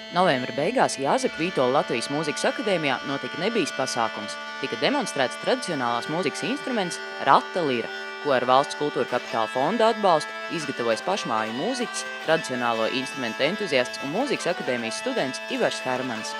Novembra beigās Jāzepa Vītola Latvijas Mūzikas akadēmijā notika nebijis pasākums. Tika demonstrēts tradicionālās mūzikas instruments rata lira, ko ar Valsts kultūra kapitāla fonda atbalstu izgatavojas pašmāju mūziķis, tradicionālo instrumentu entuziasts un Mūzikas akadēmijas students Ivars Hermans.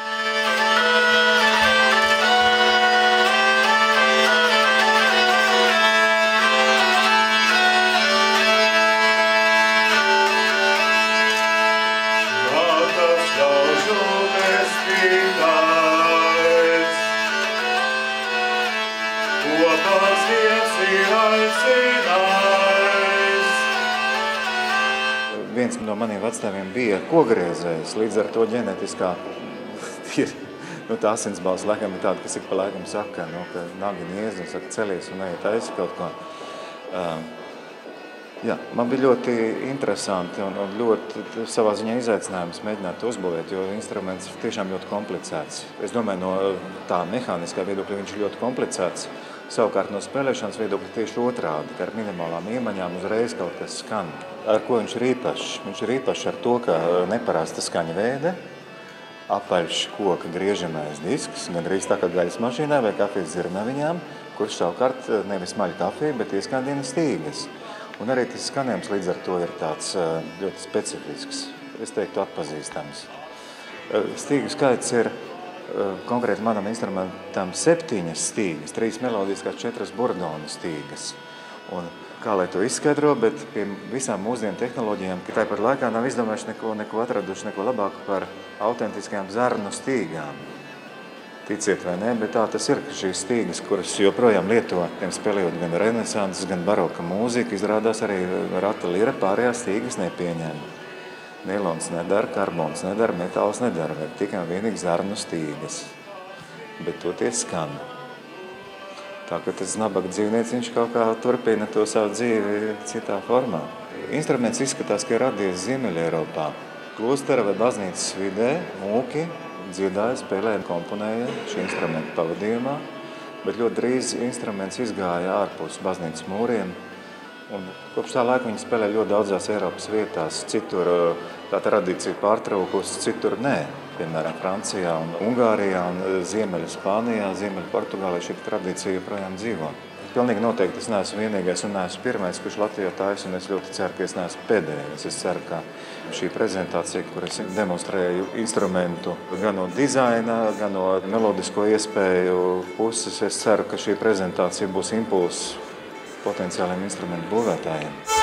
Viens no maniem vectēviem bija kogriezējs, līdz ar to ģenetiskā tā asinsbalss laikam ir tāda, kas ik pa laikam saka, ka nagi niez un saka celies un ejiet taisi kaut ko. Man bija ļoti interesanti un ļoti savā ziņā izaicinājums mēģināt to uzbūvēt, jo instruments ir tiešām ļoti komplicēts. Es domāju, no tā mehāniskā viedokļa viņš ir ļoti komplicēts. Savukārt no spēlēšanas viedokļa tieši otrādi, ka ar minimālām iemaņām uzreiz kaut kas skan. Ar ko viņš ir īpašs? Viņš ir īpašs ar to, ka neparasta skaņa veide, apaļš koka griežamais disks, gandrīz tā kā gaļas mašīnā vai kafijas zirnaviņām, kurš savukārt nevis maļ kafiju, bet ieskandina stīgas. Un arī tas skanējums līdz ar to ir tāds ļoti specifisks, es teiktu atpazīstams. Stīgu skaits ir konkrēti manam instrumentam 7 stīgas, 3 melodiskās, 4 bordonu stīgas. Un kā lai to izskaidro, bet pie visām mūsdienu tehnoloģijām, ka tāpat laikā nav izdomājuši neko atraduši, neko labāku par autentiskajām zarnu stīgām. Ticiet vai ne, bet tā tas ir, ka šīs stīgas, kuras joprojām lieto, spēlējot gan renesanses, gan baroka mūzika, izrādās arī rata lira, pārējās stīgas nepieņem. Nilons nedara, karbons nedara, metāls nedara, vai tikai vienīgi zarnu stīgas. Bet toties skan. Tā ka tas nabaga dzīvnieciņš kaut kā turpina to savu dzīvi citā formā. Instruments izskatās, ka ir radies Ziemeļa Eiropā. Klostera vai baznīcas vidē mūki dziedāja, spēlēja un komponēja šī instrumenta pavadījumā, bet ļoti drīz instruments izgāja ārpus baznīcas mūriem. Un kopš tā laika viņi spēlē ļoti daudzās Eiropas vietās. Citur tā tradīcija pārtraukusi, citur nē. Piemēram, Francijā un Ungārijā un Ziemeļa Spānijā, Ziemeļa Portugālē šī tradīcija joprojām dzīvo. Pilnīgi noteikti es neesmu vienīgais un neesmu pirmais, kurš Latvijā taisa, un es ļoti ceru, ka es neesmu pēdējais. Es ceru, ka šī prezentācija, kur es demonstrēju instrumentu gan no dizaina, gan no melodisko iespēju puses, es ceru, ka šī prezentācija būs impulss potenciāliem instrumentu būvētājiem.